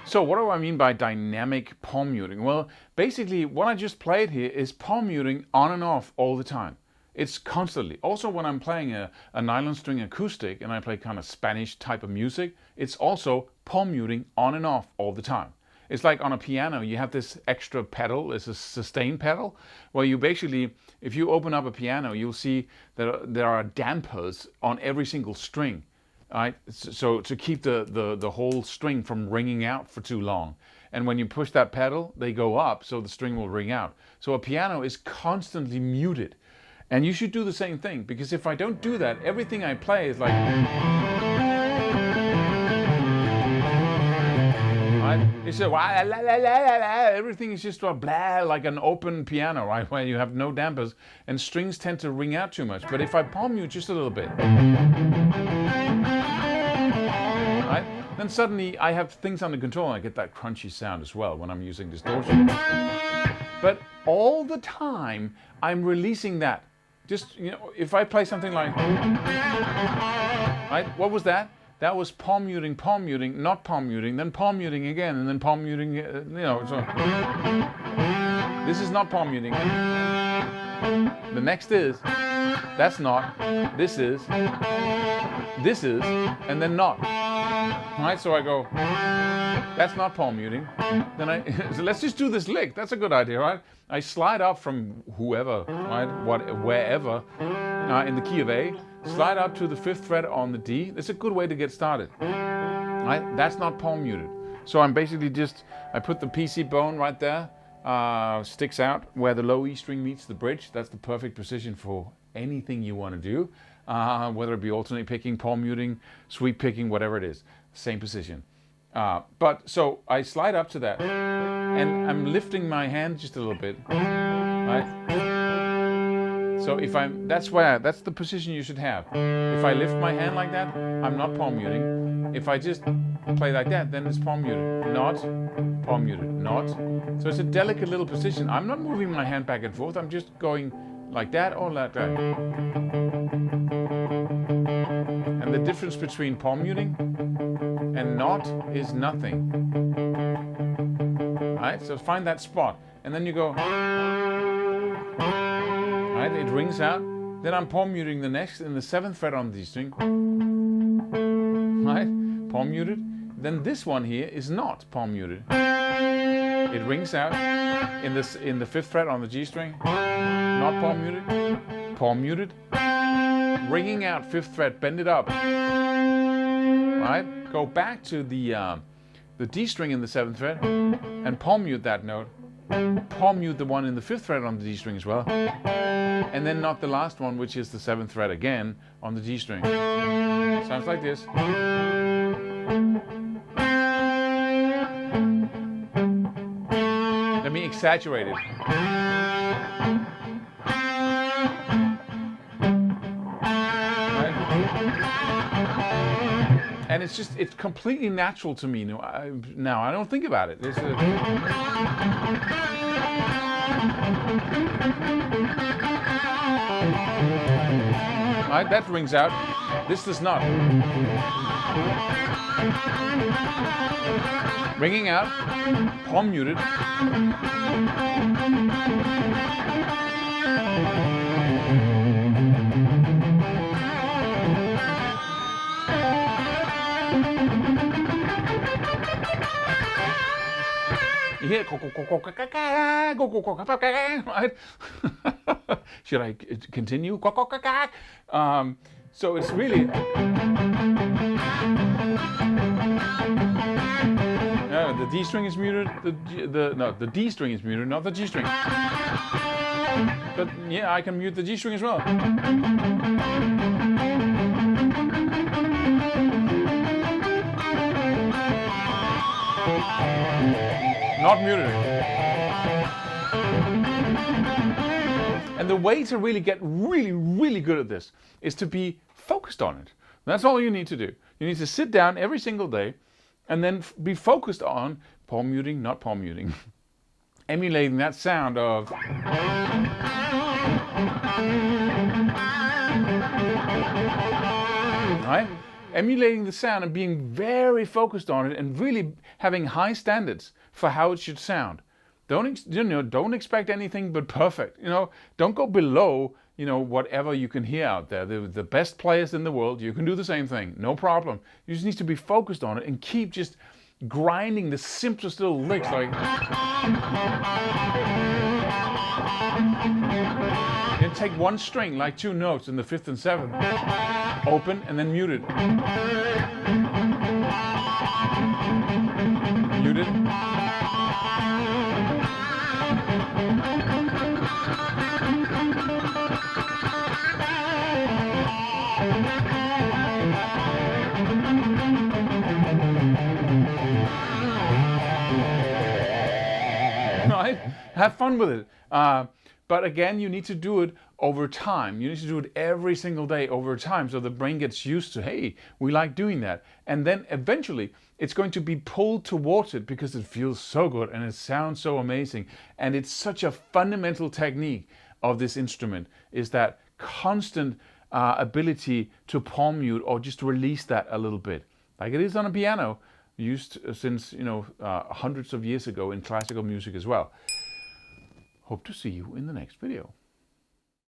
So what do I mean by dynamic palm muting? Well, basically what I just played here is palm muting on and off all the time. It's constantly. Also when I'm playing a nylon string acoustic and I play kind of Spanish type of music, it's also palm muting on and off all the time. It's like on a piano, you have this extra pedal, it's a sustain pedal, where you basically, if you open up a piano, you'll see that there are dampers on every single string. Right, so to keep the whole string from ringing out for too long. And when you push that pedal, they go up, so the string will ring out. So a piano is constantly muted. And you should do the same thing, because if I don't do that, everything I play is like... Right? It's a, everything is just blah, like an open piano, right, where you have no dampers, and strings tend to ring out too much. But if I palm mute just a little bit, right, then suddenly I have things under control, and I get that crunchy sound as well when I'm using distortion. But all the time I'm releasing that. Just, you know, if I play something like, right, what was that? That was palm muting, not palm muting, then palm muting again, and then palm muting, you know. So this is not palm muting. The next is, that's not, this is, and then not. Right, so I go, that's not palm muting. Then so let's just do this lick. That's a good idea, right? I slide up from whoever, right, wherever, in the key of A, slide up to the 5th fret on the D. That's a good way to get started. Right? That's not palm muted. So I'm basically just, I put the PC bone right there, sticks out where the low E string meets the bridge. That's the perfect position for anything you want to do, whether it be alternate picking, palm muting, sweep picking, whatever it is. Same position. But so I slide up to that, and I'm lifting my hand just a little bit. Right? So if that's the position you should have. If I lift my hand like that, I'm not palm muting. If I just play like that, then it's palm muted, not palm muted, not. So it's a delicate little position. I'm not moving my hand back and forth. I'm just going like that or like that. And the difference between palm muting and not is nothing. Right? So find that spot, and then you go. Right, it rings out. Then I'm palm muting the next in the 7th fret on the D string. Right, palm muted. Then this one here is not palm muted. It rings out in the 5th fret on the G string. Not palm muted. Palm muted. Ringing out 5th fret. Bend it up. Right, go back to the D string in the 7th fret and palm mute that note. Palm mute the one in the 5th fret on the D string as well. And then not the last one, which is the 7th fret again on the G string. Sounds like this. Let me exaggerate it. Right? And it's completely natural to me now. I don't think about it. Right, that rings out. This does not. Ringing out, palm muted. You hear right? Should I continue? So it's really the D string is muted. The D string is muted, not the G string. But yeah, I can mute the G string as well. Not muted. And the way to really get really good at this is to be focused on it. That's all you need to do. You need to sit down every single day and then be focused on palm muting, not palm muting. emulating that sound of, right? Emulating the sound and being very focused on it and really having high standards for how it should sound. Don't expect anything but perfect. Don't go below, whatever you can hear out there. The best players in the world, you can do the same thing, no problem. You just need to be focused on it and keep just grinding the simplest little licks, like. You take one string, like 2 notes in the 5th and 7th, open and then mute it. Mute it. Right? Have fun with it. But again, you need to do it over time. You need to do it every single day over time so the brain gets used to, hey, we like doing that. And then eventually it's going to be pulled towards it because it feels so good and it sounds so amazing. And it's such a fundamental technique of this instrument, is that constant ability to palm mute or just release that a little bit. Like it is on a piano, used since hundreds of years ago in classical music as well. Hope to see you in the next video.